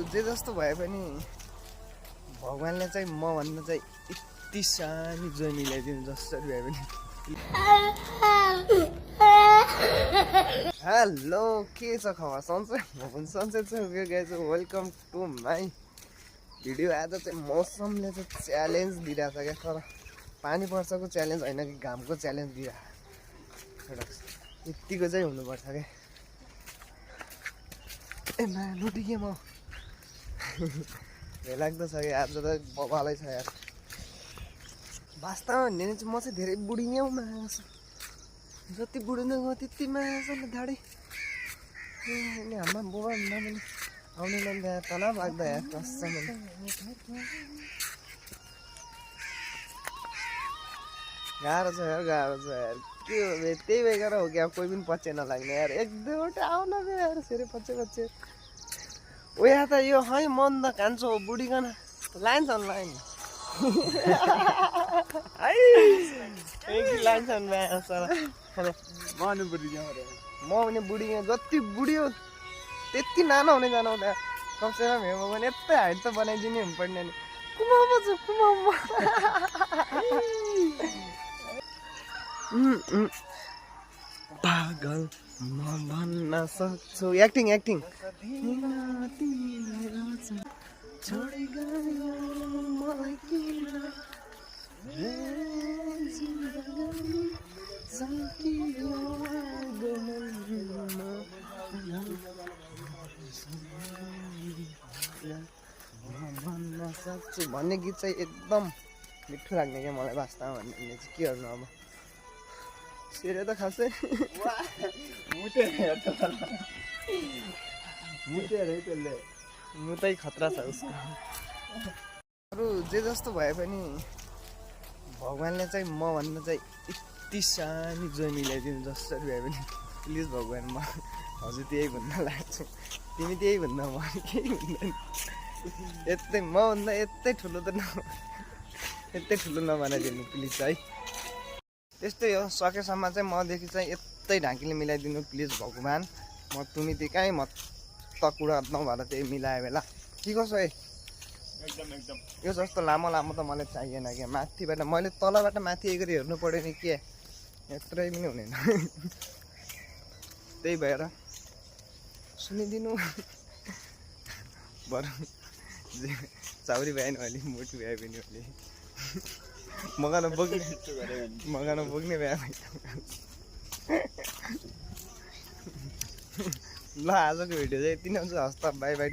जे जस्तो भए पनि भगवानले चाहिँ म भन्दा चाहिँ यति सानो जोइ मिलाइदिनु जसरी भए पनि। हेलो, के छ खबर? सन्चै? म पनि सन्चै छु। Welcome to my video. आज चाहिँ मौसमले चाहिँ च्यालेन्ज दिइरहेछ क्या, तर पानी पर्छको च्यालेन्ज होइन कि घामको च्यालेन्ज दिइरहेको यत्तिको चाहिँ हुनुपर्छ क्या। ए मा लुटिएँ म। भेलाग्दो छ कि आज त बबालै छ यार। वास्तवमा भन्ने चाहिँ म चाहिँ धेरै बुढियौँ मासु, जति बुढ्नु गयो त्यति मासुले ढाडी। अनि हाम्रो बुबा भन्दा पनि आउने मान्छे यार तनाव लाग्दा यार कसम। गाह्रो छ यार, गाह्रो छ यार। के हो त्यही भएर हो क्या, कोही पनि पछि नलाग्ने यार। एक दुईवटा आउन बे यार फेरि पछि ओ यहाँ त यो है मन त कान्छो बुढीकन लाइन छन् लाइन लाइन छन् म भने बुढी जति बुढियो त्यति नानो हुने जानु त्यहाँ कमसेकम हेर्नु भने यस्तै हाइट त बनाइदिने हुनुपर्ने नि। कुमामा छु कुमामा। पागल म भन्न सक्छु। एक्टिङ एक्टिङ छोडी गयो मलाई किन भन्न सक्छु भन्ने गीत चाहिँ एकदम मिठो लाग्ने क्या मलाई। वास्तवमा भन्ने चाहिँ के गर्नु अब, सेरे त खासै मुतै खतरा छ उसको। अरू जे जस्तो भए पनि भगवानले चाहिँ म भन्दा चाहिँ यति सानो जोइ मिलाइदिनु जसरी भए पनि। प्लिज भगवान, म हजुर त्यही भन्न लाग्छु। तिमी त्यही भन्न, म केही भन्दैन। यस्तै म भन्दा यतै ठुलो त यतै ठुलो नबनाइदिनु प्लिज है। त्यस्तै हो, सकेसम्म चाहिँ मदेखि चाहिँ यतै ढाकीले मिलाइदिनु प्लिज भगवान। म तुमी त्यही कहीँ म त कुरा नभएर त्यही मिलायो बेला के कसो है। एकदम यो जस्तो लामो लामो त मलाई चाहिएन क्या। माथिबाट मैले तलबाट माथि गरी हेर्नु पऱ्यो नि के, यत्रै पनि हुनेन। त्यही भएर सुनिदिनु। बरु चाउरी भएन भने मोटु भए पनि भने मगान बोक्ने भए। ल आजको भिडियो चाहिँ यति नै हुन्छ। हस्ता बाई बाई।